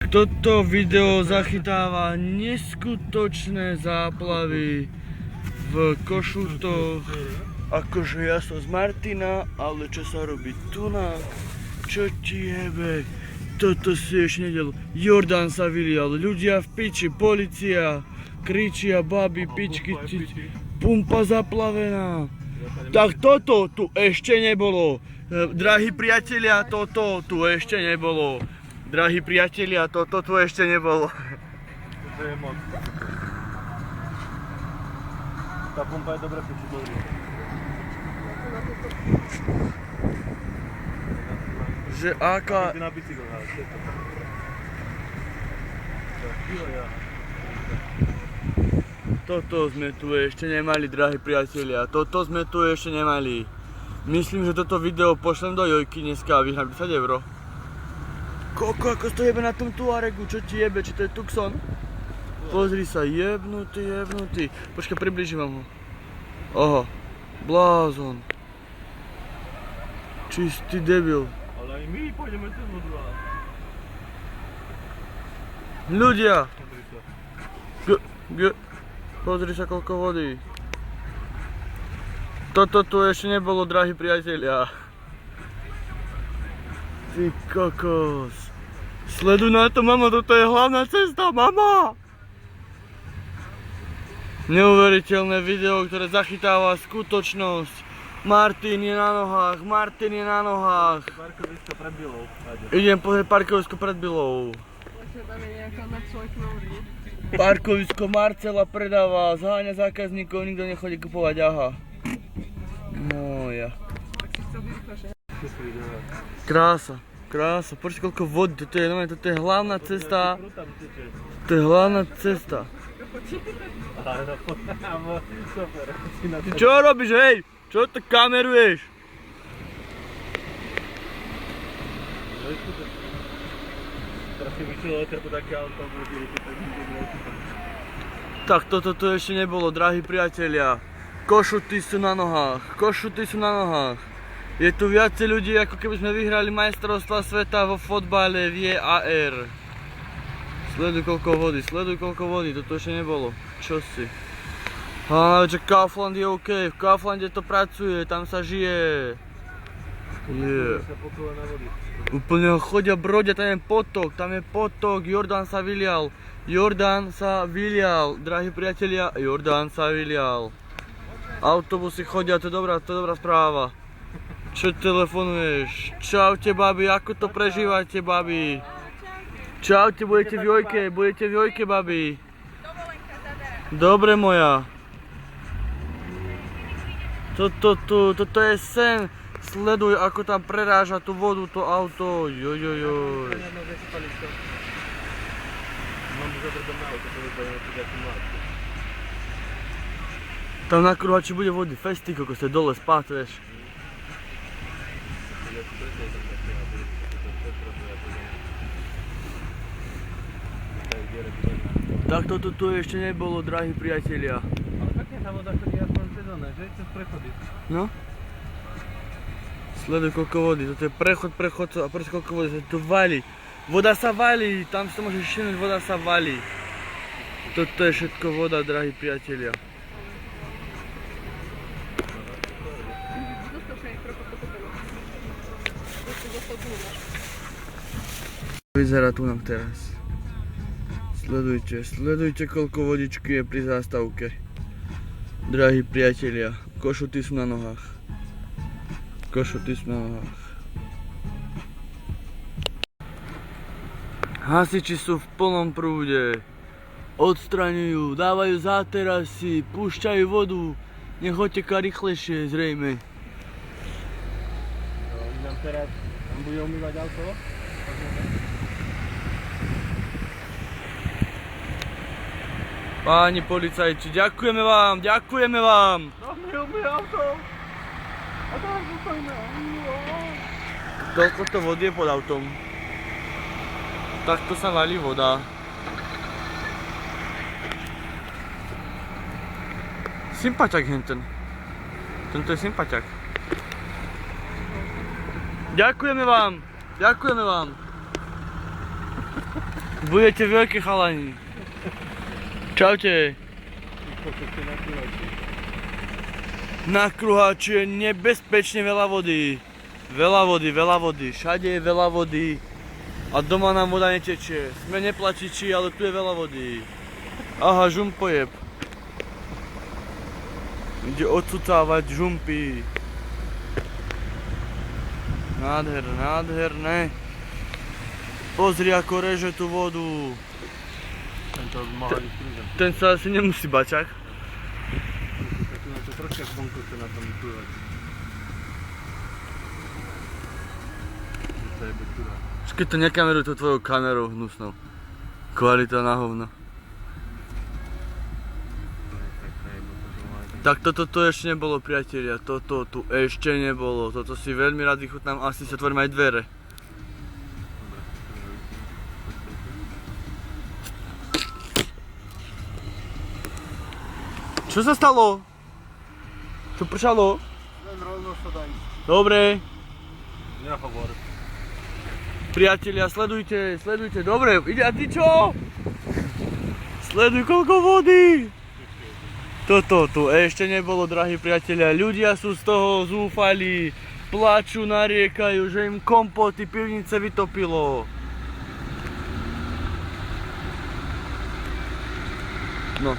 Toto video zachytáva neskutočné záplavy v Košutoch. Akože ja som z Martina, ale čo sa robí tunak? Čo ti jebe? Toto si ešte nedel. Jordán sa vylial, ľudia v piči, policia kričia, baby, pičky, pumpa zaplavená. Tak toto tu ešte nebolo. Drahí priatelia, toto tu ešte nebolo. Drahí priatelia, toto tu ešte nebolo. To je moc. Tá pumpa je dobre piči, dobrý. Že aká... Ty na bicykl, ale čo je to? Toto sme tu ešte nemali, drahí priatelia. Toto sme tu ešte nemali. Myslím, že toto video pošlem do Jojky dneska a vyhrám 10 €. Koko, ako to jebe na tom Tuaregu, čo ti jebe, či to je Tucson? Pozri sa, jebnutý. Počkaj, približím vám ho. Oho, blázon. Čistý debil. Ale aj my pôjdeme cez vodu. Ľudia! Pozri sa. Pozri sa, koľko vody. Toto tu ešte nebolo, drahí priatelia. Ty kokos. Sleduj na to, mama, toto je hlavná cesta, mama! Neuveriteľné video, ktoré zachytáva skutočnosť. Martin je na nohách. Parkovisko pred Bilou. Idem pozrieť parkovisko pred Bilou. Tam je nejaká Maxwell nie? Parkovisko Marcela predáva, zháňa zákazníkov, nikto nechodí kupovať, aha. Moja. Tak si chcel vyrýchľašie. Krása, počkaj koľko vody, toto je hlavná cesta. To je hlavná cesta. Super. Ty čo robíš, hej? Čo to kameruješ? Teraz si vyšiel leterku také auto, Tak toto tu ešte nebolo, drahí priatelia. Košuty sú na nohách. Je tu viacej ľudí, ako keby sme vyhrali majstrovstvá sveta vo fotbale v JAR. Sleduj koľko vody, toto ešte nebolo. Čo si? Ale že Kaufland je OK, v Kauflande to pracuje, tam sa žije. Úplne chodia, brodia, tam je potok, Jordán sa vylial, drahí priatelia, Jordán sa vylial. Autobusy chodia, to je dobrá správa. Čo telefonuješ? Čaute, babi, ako to prežívate, babi? Čaute, budete v Jojke, babi. Dobre, moja. Toto je sen. Sleduj, ako tam preráža tú vodu, to auto. Jojojoj. Tam na kruhači bude vody, festy, ako sa dole spát, vieš. Tak toto tu ešte nebolo, drahí priatelia. Ale také tá voda chodí aspoň cez one, že? Cez prechody. No. Sleduj koľko vody, toto je prechod a proste koľko vody sa tu valí. Voda sa valí, tam sa môžeš všimnúť, voda sa valí. Toto je všetko voda, drahí priatelia. Vyzerá tu nám teraz. Sledujte koľko vodičky je pri zástavke. Drahí priatelia, Košuty sú na nohách. Hasiči sú v plnom prúde. Odstraňujú, dávajú záterasy, púšťajú vodu. Nech odteká rýchlejšie, zrejme. Nám teraz bude umývať auto. Páni policajti, ďakujeme vám. No, mi umýva auto. A tam zostaňme. Toľko to vody je pod autom. Takto sa valí voda. Sympaťak henten. Tento je sympaťak. Ďakujeme vám. Budete veľkí chalani. Čaute. Na kruháči je nebezpečne veľa vody. Veľa vody. Všade je veľa vody. A doma nám voda netečie. Sme neplačiči, ale tu je veľa vody. Aha, žump pojeb. Ide odsucávať žumpy. Nádherné. Pozri, ako reže tú vodu. Tento mohla ísť krížem. Ten sa asi nemusí bačak. Taký na to troška zvonku chce na tom plývať. To je betúra. Keď to nekameruj to tvojou kamerou hnusnou. Kvalita na hovno. Tak toto ešte nebolo, priatelia. Toto tu ešte nebolo. Toto si veľmi rád vychutnám. Asi sa otvorím aj dvere. Čo sa stalo? Čo pršalo? Len rovno sa daj. Dobre. Nehovor. Priatelia, sledujte. Dobre, ide, a ty čo? Sleduj, koľko vody. Toto tu ešte nebolo, drahí priatelia. Ľudia sú z toho zúfali. Plačú, nariekajú, že im kompoty pivnice vytopilo. No.